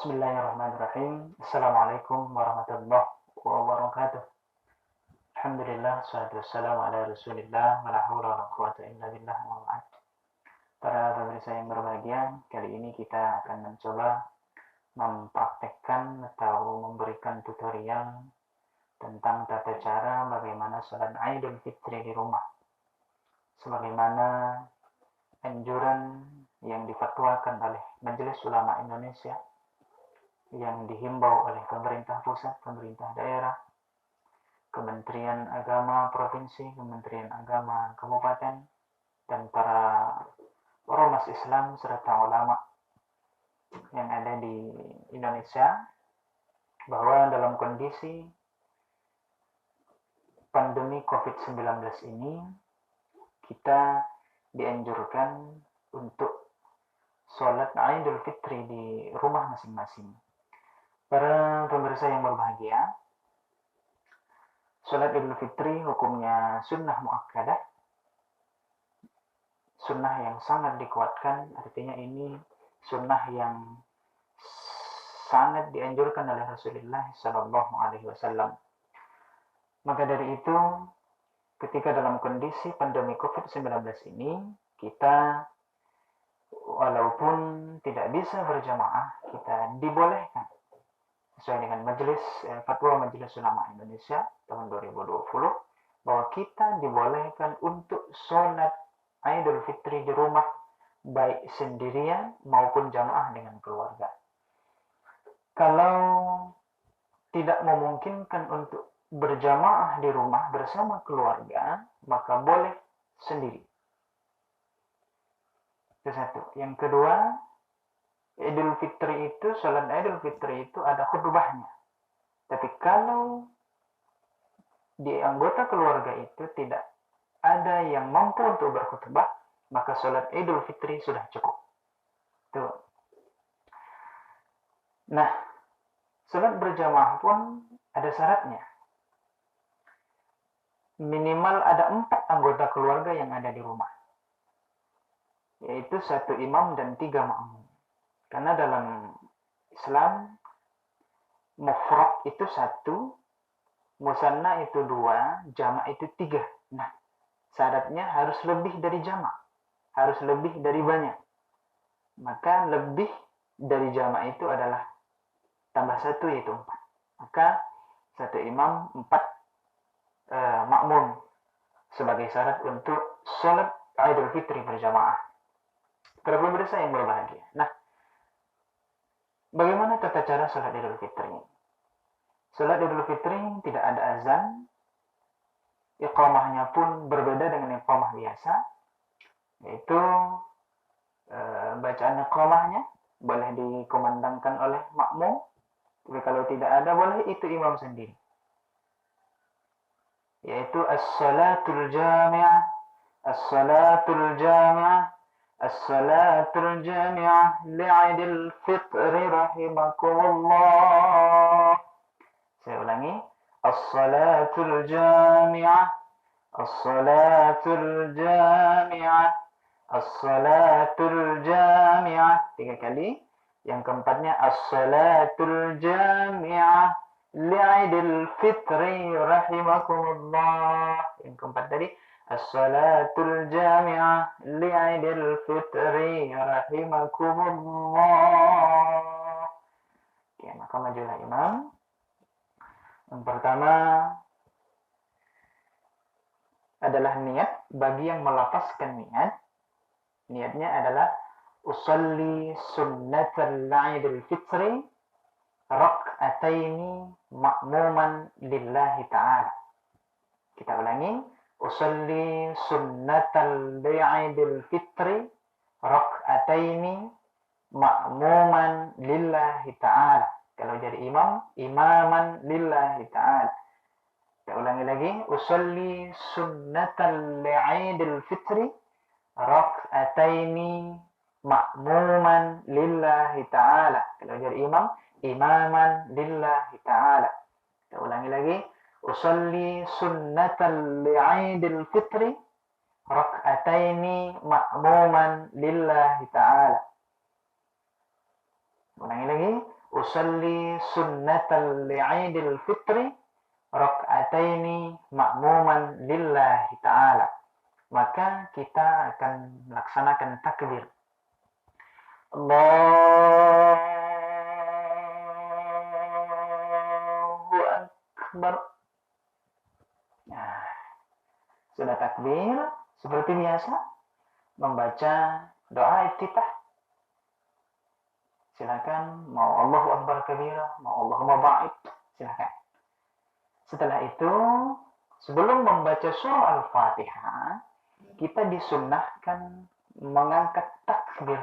Bismillahirrahmanirrahim. Assalamualaikum warahmatullahi wabarakatuh. Alhamdulillah, salatu wassalamu ala rasulillah, wa la hawla wa la quwata illa billah, wa ba'd. Para pemirsa yang berbahagia, kali ini kita akan mencoba mempraktekkan atau memberikan tutorial tentang tata cara bagaimana sholat Idul Fitri di rumah. Sebagaimana anjuran yang difatwakan oleh Majelis Ulama Indonesia, yang dihimbau oleh pemerintah pusat, pemerintah daerah, Kementerian Agama Provinsi, Kementerian Agama Kabupaten, dan para ormas Islam serta ulama yang ada di Indonesia, bahwa dalam kondisi pandemi COVID-19 ini, kita dianjurkan untuk sholat Idul Fitri di rumah masing-masing. Para pemirsa yang berbahagia, sholat Idul Fitri hukumnya sunnah muakkadah, sunnah yang sangat dikuatkan, artinya ini sunnah yang sangat dianjurkan oleh Rasulullah Sallallahu Alaihi Wasallam. Maka dari itu, ketika dalam kondisi pandemi COVID-19 ini, kita walaupun tidak bisa berjamaah, kita dibolehkan sesuai dengan fatwa Majelis Ulama Indonesia tahun 2020, bahwa kita dibolehkan untuk sholat Idul Fitri di rumah, baik sendirian maupun jamaah dengan keluarga. Kalau tidak memungkinkan untuk berjamaah di rumah bersama keluarga, maka boleh sendiri. Itu satu. Yang kedua, Idul Fitri itu, sholat Idul Fitri itu ada khutbahnya. Tapi kalau di anggota keluarga itu tidak ada yang mampu untuk berkhutbah, maka sholat Idul Fitri sudah cukup. Tuh. Nah, sholat berjamaah pun ada syaratnya. Minimal ada 4 anggota keluarga yang ada di rumah, yaitu 1 imam dan 3 makmum. Karena dalam Islam, mufrad itu 1, musanna itu 2, jamak itu 3. Nah, syaratnya harus lebih dari jamak, harus lebih dari banyak. Maka lebih dari jamak itu adalah tambah 1, yaitu 4. Maka 1 imam, 4 makmum sebagai syarat untuk sholat Idul Fitri berjamaah. Para pemirsa yang berbahagia. Nah, bagaimana tata cara sholat Idul Fitri? Sholat Idul Fitri tidak ada azan, iqamahnya pun berbeda dengan iqamah biasa, yaitu bacaan iqamahnya boleh dikumandangkan oleh makmum, tapi kalau tidak ada, boleh itu imam sendiri, yaitu as-salatul jami'ah, as-salatul jami'ah, as-salatul jami'ah li'idil fitri rahimakumullah. Saya ulangi, as-salatul jami'ah, as-salatul jami'ah, as-salatul jami'ah. 3 kali. Yang keempatnya, as-salatul jami'ah li'idil fitri rahimakumullah. Yang keempat tadi, as-salatul jami'ah li'idil fitri rahimakumullah. Oke, maka majulah imam. Yang pertama adalah niat. Bagi yang melafazkan niat, niatnya adalah usalli sunnatal Idul Fitri rak'ataini ma'muman lillahi ta'ala. Kita ulangi, usalli sunnatal Idul Fitri rak'ataini ma'muman lillahi ta'ala. Kalau jadi imam, imaman lillahi ta'ala. Kita ulangi lagi, usalli sunnatal Idul Fitri rak'ataini ma'muman lillahi ta'ala. Kalau jadi imam, imaman lillahi ta'ala. Kita ulangi lagi, usalli sunnatal Idul Fitri rak'ataini ma'muman lillahi ta'ala. Ulangi lagi, usalli sunnatal li'idil fitri rak'ataini ma'muman lillahi ta'ala. Maka kita akan melaksanakan takbir. Allahu Akbar. Nah, sudah takbir, seperti biasa, membaca doa iftitah. Silakan, mau Allahu Akbar kabira, mau Allahumma ba'id, silakan. Setelah itu, sebelum membaca surah Al-Fatihah, kita disunnahkan mengangkat takbir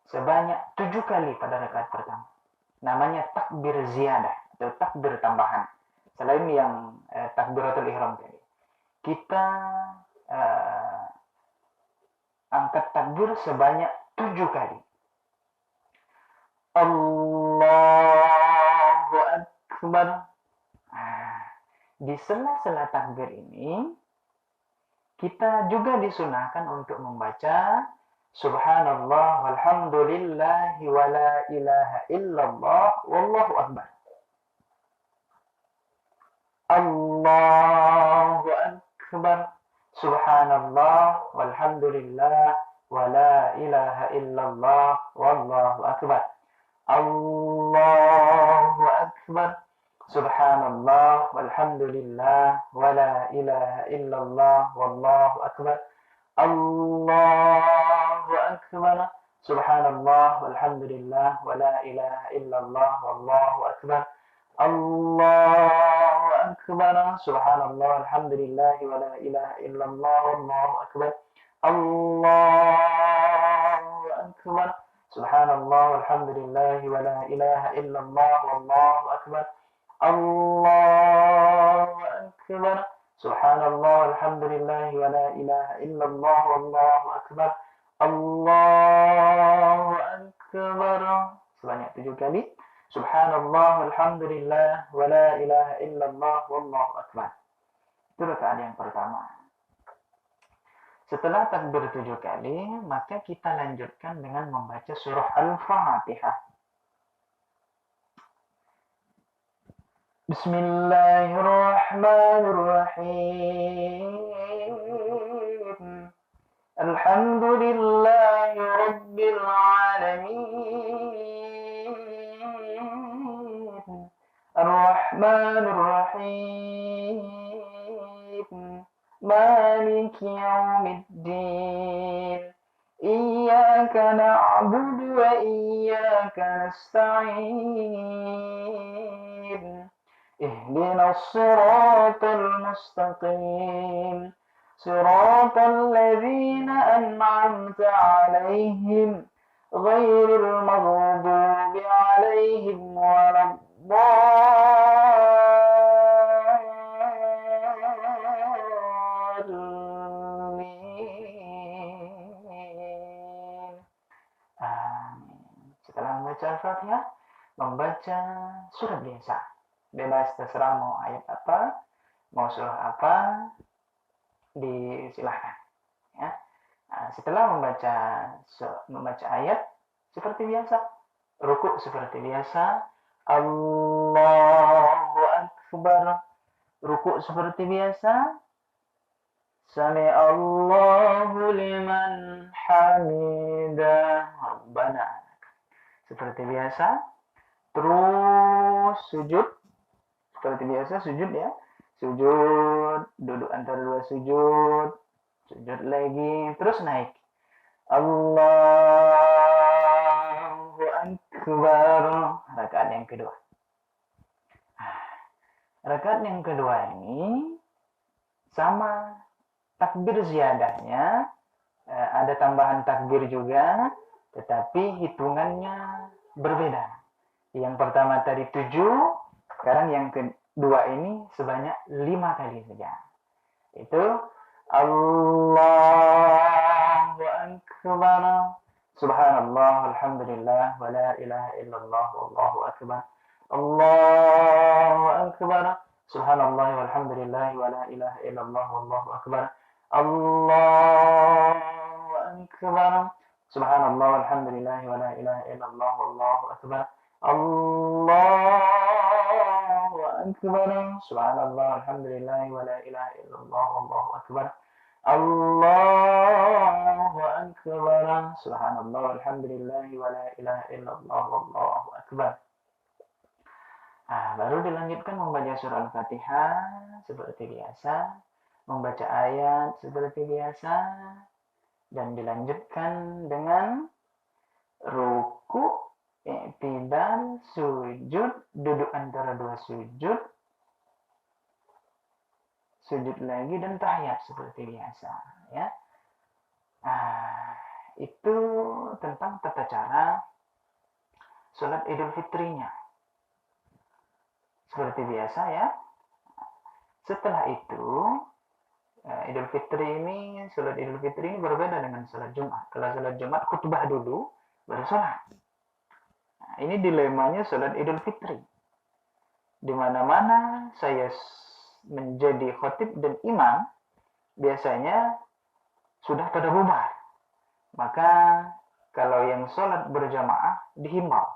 sebanyak 7 kali pada rakaat pertama. Namanya takbir ziyadah atau takbir tambahan. Selain yang takbiratul ihram tadi. Kita angkat takbir sebanyak 7 kali. Allahu Akbar. Di sela-sela takbir ini, kita juga disunahkan untuk membaca Subhanallah walhamdulillah wa la ilaha illallah wallahu akbar. Allahu akbar. Subhanallah walhamdulillah wa la ilaha illallah wallahu akbar. Allahu akbar. Subhanallah walhamdulillah wa la ilaha illallah wallahu akbar. Allahu akbar. Subhanallah walhamdulillah wa la ilaha illallah wallahu akbar. Allahu akbar. Subhanallah walhamdulillah wa la ilaha illallah wallahu akbar. Allahu akbar. Subhanallah walhamdulillah wa la ilaha illallah wallahu akbar. Allahu akbar. Subhanallah walhamdulillah wa la ilaha illallah wallahu akbar. Allahu akbar. Sebanyak 7 kali. Subhanallah walhamdulillah wa la ilaha illallah wallahu akbar. Itu rakaat yang pertama. Setelah takbir 7 kali, maka kita lanjutkan dengan membaca surah Al-Fatihah. Bismillahirrahmanirrahim. Alhamdulillahi Rabbil Alamin. Ar-Rahmanir-Rahim. Maliki Yawmiddin. Iyyaka na'budu wa iyyaka nasta'in. Ihdinas siratal mustaqim. صراط الذين أنعمت عليهم غير المغضوب عليهم ولا الضالين. Amin. Setelah membaca Al-Fatihah, membaca surat biasa. Bebas, terserah mau ayat apa, mau surah apa, disilahkan ya. Nah, setelah membaca ayat seperti biasa, rukuk seperti biasa, Allahu akbar, rukuk seperti biasa, sami Allahu liman hamidah, Rabbana, seperti biasa. Terus sujud seperti biasa, sujud ya. Sujud, duduk antara 2 sujud, sujud lagi, terus naik. Allahu Akbar. Rakaat yang kedua. Rakaat yang kedua ini sama takbir ziyadahnya, ada tambahan takbir juga, tetapi hitungannya berbeda. Yang pertama tadi 7, sekarang yang kedua ini sebanyak 5 kali saja. Itu Allahu Akbar. Subhanallah walhamdulillah wa la ilaha illallah wallahu akbar. Allahu Akbar. Subhanallah walhamdulillah wa la ilaha illallah wallahu akbar. Allahu Akbar. Subhanallah walhamdulillah wa la ilaha illallah wallahu akbar. Allah Allahu akbar. Subhanallah, alhamdulillah, wa la ilaha illallah, Allahu akbar. Allahu akbar. Subhanallah, alhamdulillah, wa la ilaha illallah, Allahu akbar. Baru dilanjutkan membaca surah Al-Fatihah seperti biasa, membaca ayat seperti biasa, dan dilanjutkan dengan ruku, i'tidal, sujud, duduk antara dua sujud, sujud lagi, dan tahiyat seperti biasa. Ya, itu tentang tata cara sholat Idul Fitrinya. Seperti biasa ya. Setelah itu, Idul Fitri ini, sholat Idul Fitri ini berbeda dengan sholat Jumat. Kalau sholat Jumat khutbah dulu, baru sholat. Ini dilemanya sholat Idul Fitri. Di mana-mana saya menjadi khotib dan imam, biasanya sudah pada bubar. Maka kalau yang sholat berjamaah dihimbau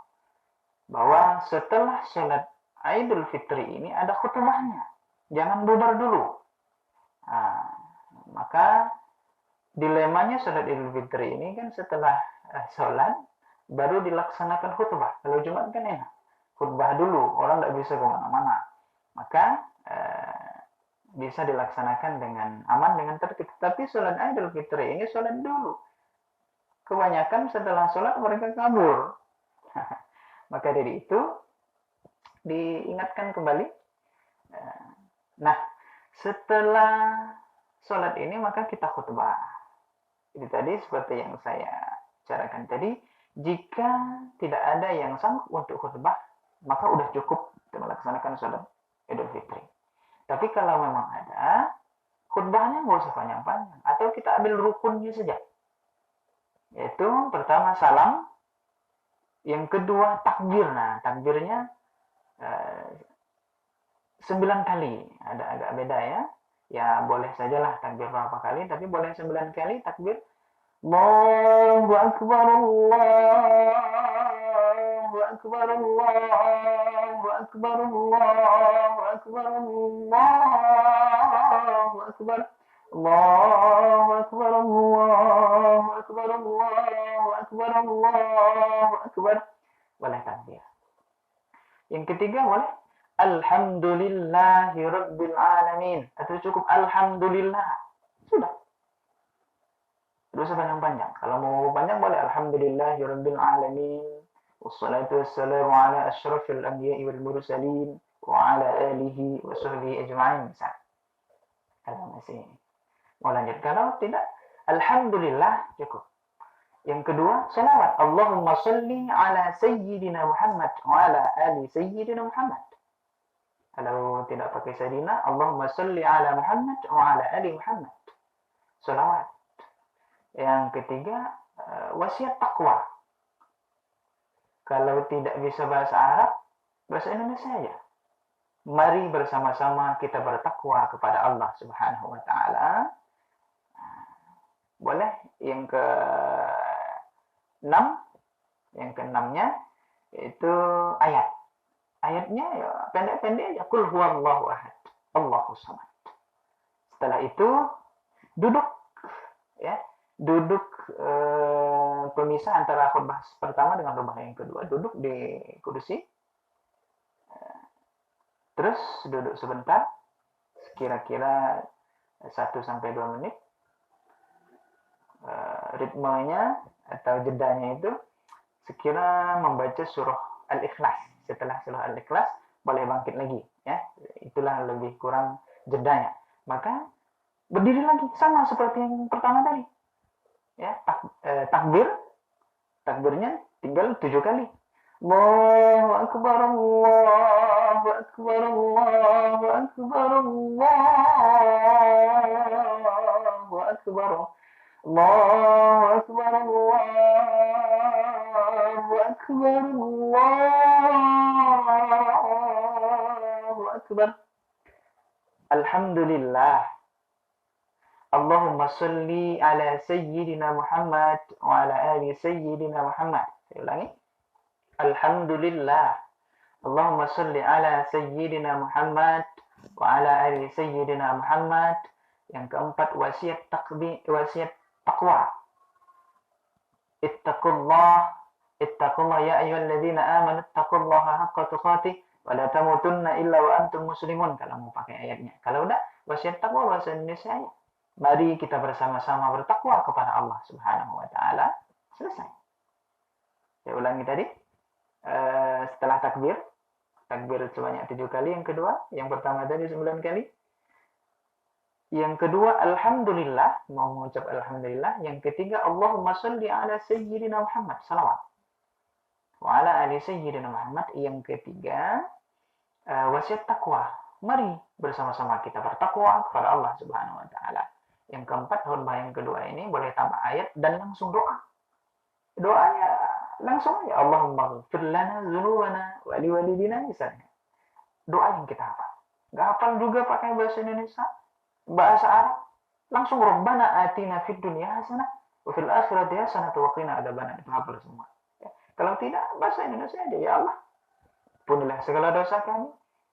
bahwa setelah sholat Idul Fitri ini ada khutbahnya, jangan bubar dulu. Maka dilemanya sholat Idul Fitri ini kan setelah sholat baru dilaksanakan khutbah. Kalau Jumat kan enak, khutbah dulu, orang tidak bisa kemana-mana. Maka bisa dilaksanakan dengan aman, dengan tertib. Tapi sholat Idul Fitri ini sholat dulu. Kebanyakan setelah sholat mereka kabur. Maka dari itu diingatkan kembali. Nah, setelah sholat ini maka kita khutbah. Itu tadi seperti yang saya bicarakan tadi. Jika tidak ada yang sanggup untuk khutbah, maka udah cukup untuk melaksanakan sholat Idul Fitri. Tapi kalau memang ada, khutbahnya nggak usah panjang-panjang. Atau kita ambil rukunnya saja. Yaitu pertama salam, yang kedua takbir. Nah, takbirnya 9 kali. Ada agak beda ya. Ya boleh sajalah takbir berapa kali, tapi boleh 9 kali takbir. Allahu akbar, Allahu akbar, Allahu akbar, Allahu akbar, Allahu akbar, Allahu akbar, Allahu akbar, Allahu akbar, Allahu akbar. Boleh takbir. Yang ketiga boleh Alhamdulillahi Rabbil Alamin. Atau cukup Alhamdulillah. Sudah. Terus panjang-panjang. Kalau mau panjang boleh Alhamdulillahi Rabbil Alamin. Wassalatu wassalamu ala asyrafil anbiya'i wal mursalin. Wa ala alihi wa sahbihi ajma'in. Misal. Kalau masih mau lanjut. Kalau tidak, Alhamdulillah cukup. Yang kedua, salawat. Allahumma salli ala Sayyidina Muhammad wa ala ali Sayyidina Muhammad. Kalau tidak pakai Sayyidina, Allahumma salli ala Muhammad wa ala ali Muhammad. Salawat. Yang ketiga, wasiat takwa. Kalau tidak bisa bahasa Arab, bahasa Indonesia saja. Mari bersama-sama kita bertakwa kepada Allah Subhanahu wa taala. Boleh yang ke-6, yang ke-6-nya itu ayat. Ayatnya ya pendek-pendek aja. Qul huwallahu ahad, Allahus samad. Setelah itu duduk ya. Duduk pemisah antara khutbah pertama dengan khutbah yang kedua. Duduk di kursi. Terus duduk sebentar. Kira-kira 1-2 menit. Ritmenya atau jedanya itu sekira membaca surah Al-Ikhlas. Setelah surah Al-Ikhlas boleh bangkit lagi ya. Itulah lebih kurang jedanya. Maka berdiri lagi sama seperti yang pertama tadi. Ya, takbirnya tinggal 7 kali. Allahu akbar, Allahu akbar, Allahu akbar, Allahu akbar. Allahu akbar, Allahu akbar, Allahu akbar. Alhamdulillah. Allahumma salli ala Sayyidina Muhammad wa ala ali Sayyidina Muhammad. Saya ulangi. Alhamdulillah. Allahumma salli ala Sayyidina Muhammad wa ala ali Sayyidina Muhammad. Yang keempat, wasiat taqwa. Ittaqullah ya ayyuhalladzina amanu ittaqullaha haqqa tuqatih wa la tamutunna illa wa antum muslimun, kalau mau pakai ayatnya. Kalau udah wasiat takwa bahasa Indonesia, mari kita bersama-sama bertakwa kepada Allah Subhanahu wa taala. Selesai. Saya ulangi tadi. Setelah takbir sebanyak 7 kali. Yang kedua, yang pertama tadi 9 kali. Yang kedua, alhamdulillah, mau mengucap alhamdulillah. Yang ketiga, Allahumma sholli ala sayyidina Muhammad, salawat. Wa ala ali sayyidina Muhammad. Yang ketiga, wasiat takwa. Mari bersama-sama kita bertakwa kepada Allah Subhanahu wa taala. Yang keempat, khutbah yang kedua ini boleh tambah ayat dan langsung doa. Doanya langsung aja, Allahumma ighfir lana dzunubana wa liwalidina, misalnya. Doa yang kita hafal. Enggak hafal juga pakai bahasa Indonesia, bahasa Arab, langsung Rabbana atina fid dunya hasanah wa fil akhirati hasanah wa qina adzabannar. Itu hafal semua. Ya. Kalau tidak, bahasa Indonesia aja, ya Allah, ampunilah segala dosa kami.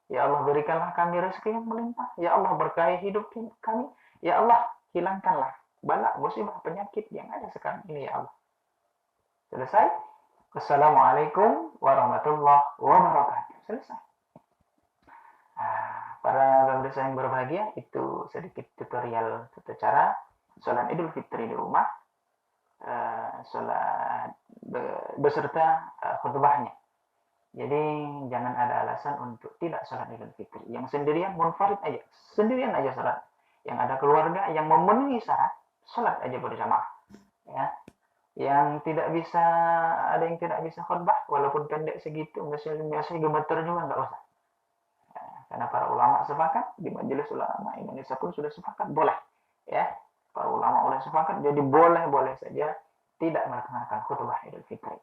Ya Allah, berikanlah kami rezeki yang melimpah. Ya Allah, berkahi hidup kami. Ya Allah, hilangkanlah bala, musibah, penyakit yang ada sekarang ini, ya Allah. Selesai. Assalamualaikum warahmatullahi wabarakatuh. Selesai. Para pemirsa yang berbahagia, itu sedikit tutorial tata cara sholat Idul Fitri di rumah, sholat beserta khutbahnya. Jadi jangan ada alasan untuk tidak sholat Idul Fitri. Yang sendirian, munfarid aja, sendirian aja sholat. Yang ada keluarga yang memenuhi syarat, sholat aja berjamaah. Ya. Yang tidak bisa, ada yang tidak bisa khutbah, walaupun pendek segitu, masih gemeter juga, nggak usah. Karena para ulama sepakat, di Majelis Ulama Indonesia pun sudah sepakat, boleh. Ya, para ulama sudah sepakat, jadi boleh saja tidak melaksanakan khutbah Idul Fitri.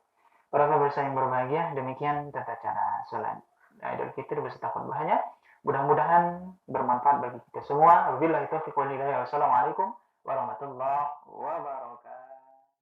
Para pemirsa yang berbahagia, demikian tata cara sholat Idul Fitri beserta khutbahnya. Mudah-mudahan bermanfaat bagi kita semua. Wabillahi taufiq wal hidayah. Wassalamualaikum warahmatullahi wabarakatuh.